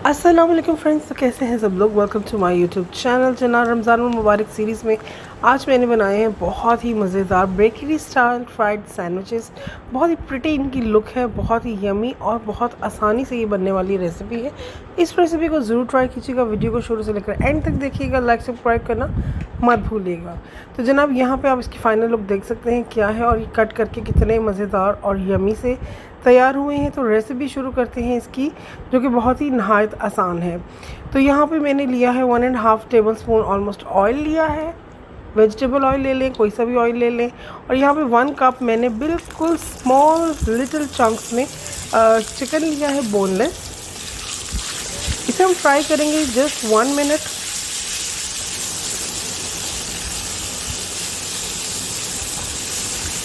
अस्सलाम वालेकुम फ्रेंड्स, तो कैसे हैं सब लोग। Welcome to my YouTube channel. जनाब रमज़ान मुबारक सीरीज़ में आज मैंने बनाए हैं बहुत ही मज़ेदार बेकरी स्टाइल फ्राइड सैंडविचेस। बहुत ही प्रिटी इनकी लुक है, बहुत ही यमी और बहुत आसानी से ये बनने वाली रेसिपी है। इस रेसिपी को ज़रूर ट्राई कीजिएगा। वीडियो को शुरू से लेकर एंड तक देखिएगा। लाइक सब्सक्राइब करना मत भूलिएगा। तो जनाब यहाँ पे आप इसकी फ़ाइनल लुक देख सकते हैं क्या है, और ये कट करके कितने मज़ेदार और यमी से तैयार हुए हैं। तो रेसिपी शुरू करते हैं इसकी, जो कि बहुत ही नहायत आसान है। तो यहाँ पे मैंने लिया है 1.5 टेबल स्पून ऑलमोस्ट ऑयल लिया है। वेजिटेबल ऑयल ले लें, कोई सा भी ऑयल ले लें। और यहाँ पे 1 कप मैंने बिल्कुल स्मॉल लिटिल चंक्स में चिकन लिया है, बोनलेस। इसे हम फ्राई करेंगे जस्ट 1 मिनट।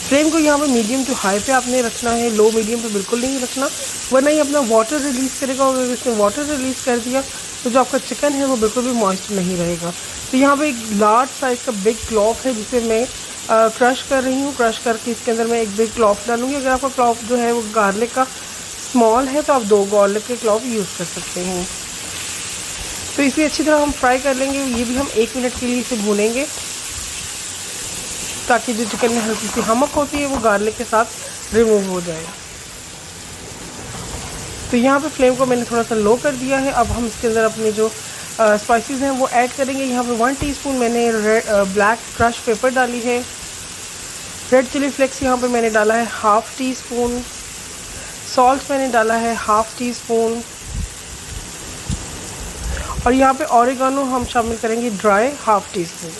फ्लेम को यहाँ पे मीडियम टू हाई पे आपने रखना है, लो मीडियम पे बिल्कुल नहीं रखना, वरना ये अपना वाटर रिलीज़ करेगा। और अगर इसने वाटर रिलीज़ कर दिया तो जो आपका चिकन है वो बिल्कुल भी मॉइस्ट नहीं रहेगा। तो यहाँ पे एक लार्ज साइज़ का बिग क्लॉव है जिसे मैं क्रश कर रही हूँ। क्रश करके इसके अंदर मैं एक बिग क्लॉव डालूँगी। अगर आपका क्लॉव जो है वो गार्लिक का स्मॉल है तो आप 2 गार्लिक के क्लॉव यूज़ कर सकते हैं। तो इसे अच्छी तरह हम फ्राई कर लेंगे। ये भी हम 1 मिनट के लिए इसे भूनेंगे ताकि जो चिकन में हल्की सी हमक होती है वो गार्लिक के साथ रिमूव हो जाए। तो यहाँ पे फ्लेम को मैंने थोड़ा सा लो कर दिया है। अब हम इसके अंदर अपने जो स्पाइसेस हैं वो ऐड करेंगे। यहाँ पे 1 टीस्पून मैंने ब्लैक क्रश पेपर डाली है। रेड चिली फ्लेक्स यहाँ पे मैंने डाला है 1/2 टीस्पून। सॉल्ट मैंने डाला है 1/2 टीस्पून। और यहाँ पे ऑरिगानो हम शामिल करेंगे ड्राई 1/2 टीस्पून।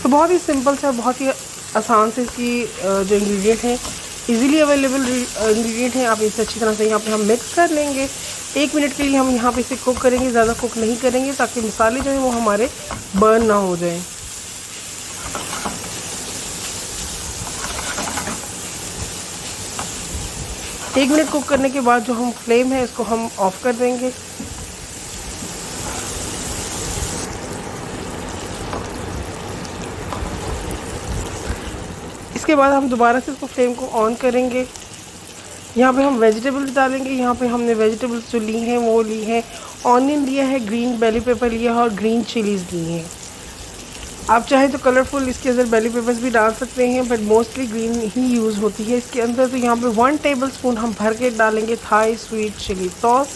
तो बहुत ही सिंपल से और बहुत ही आसान से इसकी जो इंग्रेडिएंट हैं, इजीली अवेलेबल इंग्रेडिएंट हैं। आप इसे अच्छी तरह से यहाँ पे हम मिक्स कर लेंगे। 1 मिनट के लिए हम यहाँ पे इसे कुक करेंगे, ज़्यादा कुक नहीं करेंगे ताकि मसाले जो हैं वो हमारे बर्न ना हो जाएं। एक मिनट कुक करने के बाद जो हम फ्लेम है इसको हम ऑफ कर देंगे। इसके बाद हम दोबारा से इसको फ्लेम को ऑन करेंगे। यहाँ पे हम वेजिटेबल्स डालेंगे। यहाँ पे हमने वेजिटेबल्स जो ली हैं वो ली है, ऑनियन लिया है, ग्रीन बेली पेपर लिया है और ग्रीन चिलीज़ ली हैं। आप चाहें तो कलरफुल इसके अंदर बेली पेपर्स भी डाल सकते हैं, but mostly green he use होती है इसके अंदर। तो यहाँ पे 1 टेबल स्पून हम भर के डालेंगे Thai sweet chilli sauce.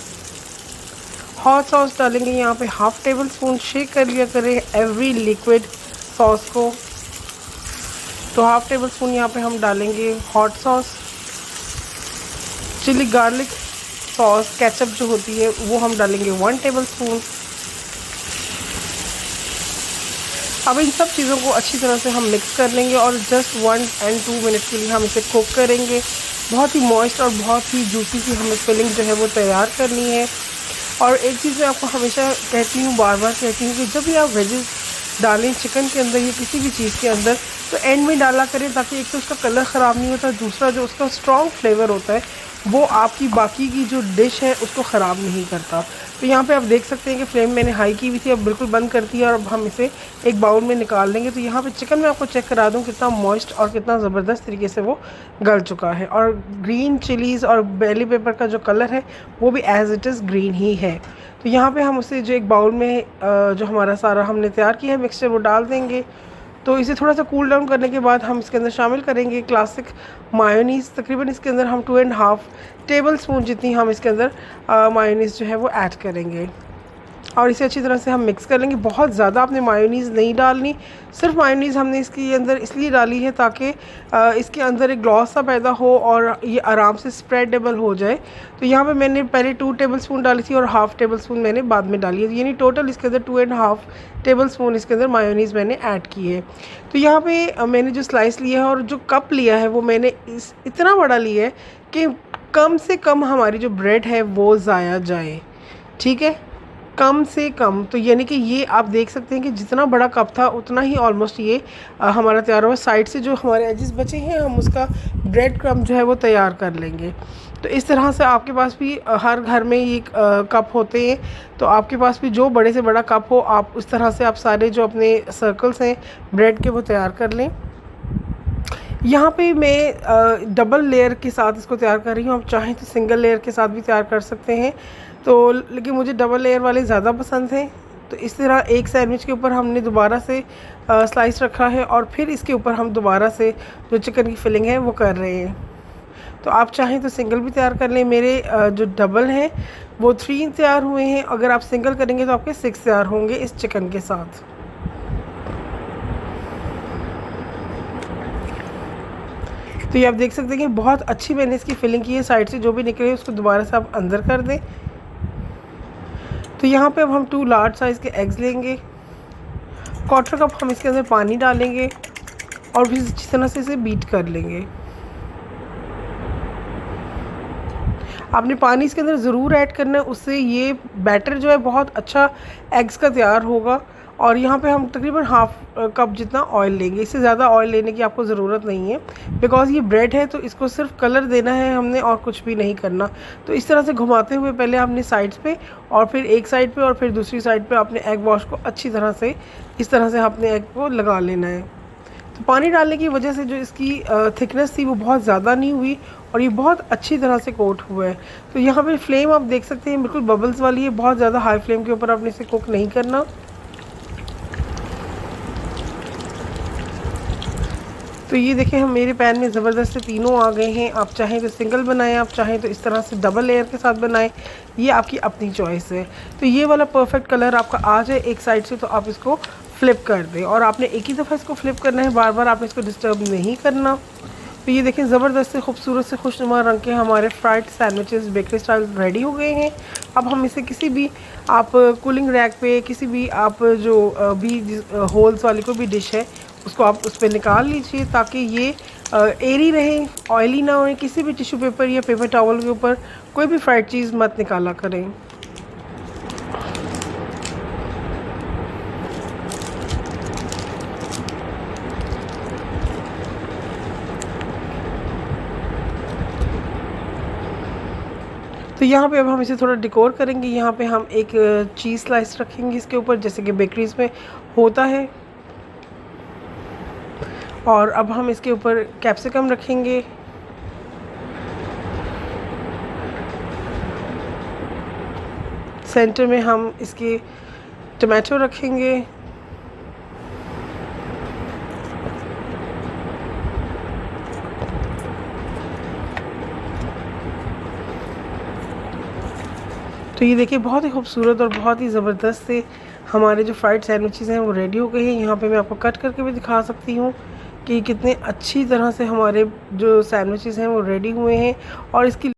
Hot sauce डालेंगे यहाँ पे 1/2 टेबल स्पून। शेक कर लिया करें एवरी लिक्विड सॉस को। तो 1/2 टेबल स्पून यहाँ पे हम डालेंगे hot sauce. Chilli garlic sauce ketchup जो होती है वो हम डालेंगे 1 टेबल स्पून। अब इन सब चीज़ों को अच्छी तरह से हम मिक्स कर लेंगे और जस्ट 1 and 2 मिनट के लिए हम इसे कुक करेंगे। बहुत ही मॉइस्ट और बहुत ही जूसी सी हमें फिलिंग जो है वो तैयार करनी है। और एक चीज़ मैं आपको हमेशा कहती हूँ, बार बार कहती हूँ कि जब भी आप वेजेस डालें चिकन के अंदर या किसी भी चीज़ के अंदर, तो एंड में डाला करें ताकि एक तो उसका कलर ख़राब नहीं होता, दूसरा जो उसका स्ट्रॉन्ग फ्लेवर होता है वो आपकी बाकी की जो डिश है उसको ख़राब नहीं करता। तो यहाँ पे आप देख सकते हैं कि फ्लेम मैंने हाई की हुई थी, अब बिल्कुल बंद कर दिया और अब हम इसे एक बाउल में निकाल लेंगे। तो यहाँ पे चिकन मैं आपको चेक करा दूँ कितना मॉइस्ट और कितना ज़बरदस्त तरीके से वो गल चुका है। और ग्रीन चिलीज़ और बेली पेपर का जो कलर है वो भी एज़ इट इज़ ग्रीन ही है। तो यहाँ पे हम उसे जो एक बाउल में जो हमारा सारा हमने तैयार किया है मिक्सचर वो डाल देंगे। तो इसे थोड़ा सा कूल डाउन करने के बाद हम इसके अंदर शामिल करेंगे क्लासिक मायोनीज़। तकरीबन इसके अंदर हम 2.5 टेबल स्पून जितनी हम इसके अंदर मायोनीज़ जो है वो ऐड करेंगे और इसे अच्छी तरह से हम मिक्स कर लेंगे। बहुत ज़्यादा आपने मायोनीज़ नहीं डालनी, सिर्फ मायोनीज़ हमने इसके अंदर इसलिए डाली है ताकि इसके अंदर एक ग्लॉस सा पैदा हो और ये आराम से स्प्रेडेबल हो जाए। तो यहाँ पे मैंने पहले 2 टेबल स्पून डाली थी और 1/2 टेबल स्पून मैंने बाद में डाली है, यानी टोटल इसके अंदर 2.5 टेबल स्पून इसके अंदर मायोनीज़ मैंने ऐड की है। तो यहाँ पे मैंने जो स्लाइस लिया है और जो कप लिया है वो मैंने इतना बड़ा लिया है कि कम से कम हमारी जो ब्रेड है वो ज़ाया जाए, ठीक है, कम से कम। तो यानी कि ये आप देख सकते हैं कि जितना बड़ा कप था उतना ही ऑलमोस्ट ये हमारा तैयार हुआ। साइड से जो हमारे एजेस बचे हैं हम उसका ब्रेड क्रम्ब जो है वो तैयार कर लेंगे। तो इस तरह से आपके पास भी हर घर में ये कप होते हैं, तो आपके पास भी जो बड़े से बड़ा कप हो आप उस तरह से आप सारे जो अपने सर्कल्स हैं ब्रेड के वो तैयार कर लें। यहाँ पे मैं डबल लेयर के साथ इसको तैयार कर रही हूँ। आप चाहें तो सिंगल लेयर के साथ भी तैयार कर सकते हैं, तो लेकिन मुझे डबल लेयर वाले ज़्यादा पसंद हैं। तो इस तरह एक सैंडविच के ऊपर हमने दोबारा से स्लाइस रखा है और फिर इसके ऊपर हम दोबारा से जो चिकन की फिलिंग है वो कर रहे हैं। तो आप चाहें तो सिंगल भी तैयार कर लें। मेरे जो डबल हैं वो 3 तैयार हुए हैं। अगर आप सिंगल करेंगे तो आपके 6 तैयार होंगे इस चिकन के साथ। तो ये आप देख सकते हैं कि बहुत अच्छी मैंने इसकी फिलिंग की है। साइड से जो भी निकले उसको दोबारा से आप अंदर कर दें। तो यहाँ पे अब हम 2 लार्ज साइज़ के एग्स लेंगे, 1/4 कप हम इसके अंदर पानी डालेंगे और फिर अच्छी तरह से इसे बीट कर लेंगे। आपने पानी इसके अंदर ज़रूर ऐड करना है, उससे ये बैटर जो है बहुत अच्छा एग्स का तैयार होगा। और यहाँ पे हम तकरीबन हाफ़ कप जितना ऑयल लेंगे, इससे ज़्यादा ऑयल लेने की आपको ज़रूरत नहीं है, बिकॉज़ ये ब्रेड है तो इसको सिर्फ कलर देना है हमने और कुछ भी नहीं करना। तो इस तरह से घुमाते हुए पहले आपने साइड्स पे और फिर एक साइड पे और फिर दूसरी साइड पे आपने एग वॉश को अच्छी तरह से इस तरह से आपने एग को लगा लेना है। तो पानी डालने की वजह से जो इसकी थिकनेस थी वो बहुत ज़्यादा नहीं हुई और ये बहुत अच्छी तरह से कोट हुआ है। तो यहाँ पे फ्लेम आप देख सकते हैं बिल्कुल बबल्स वाली है, बहुत ज़्यादा हाई फ्लेम के ऊपर आपने इसे कुक नहीं करना। तो ये देखें हम मेरे पैन में ज़बरदस्त से तीनों आ गए हैं। आप चाहें तो सिंगल बनाएं, आप चाहें तो इस तरह से डबल लेयर के साथ बनाएं, ये आपकी अपनी चॉइस है। तो ये वाला परफेक्ट कलर आपका आ जाए एक साइड से तो आप इसको फ्लिप कर दें और आपने एक ही दफ़ा इसको फ्लिप करना है, बार बार आपने इसको डिस्टर्ब नहीं करना। तो ये देखें ज़बरदस्त से खूबसूरत से खुशनुमा रंग के हमारे fried sandwiches bakery style ready हो गए हैं। अब हम इसे किसी भी आप कूलिंग रैक पे, किसी भी आप जो भी होल्स वाली कोई भी डिश है उसको आप उस पर निकाल लीजिए ताकि ये एयरी रहे, ऑयली ना हो। किसी भी टिश्यू पेपर या पेपर टॉवल के ऊपर कोई भी फ्राइड चीज़ मत निकाला करें। तो यहाँ पे अब हम इसे थोड़ा डेकोर करेंगे। यहाँ पे हम एक चीज़ स्लाइस रखेंगे इसके ऊपर, जैसे कि बेकरीज़ में होता है। और अब हम इसके ऊपर कैप्सिकम रखेंगे, सेंटर में हम इसके टमाटो रखेंगे, तो ये देखिए बहुत ही खूबसूरत और बहुत ही ज़बरदस्त से हमारे जो फ्राइड सैंडविचेस हैं वो रेडी हो गए हैं। यहाँ पे मैं आपको कट करके भी दिखा सकती हूँ कि कितने अच्छी तरह से हमारे जो सैंडविचेस हैं वो रेडी हुए हैं। और इसकी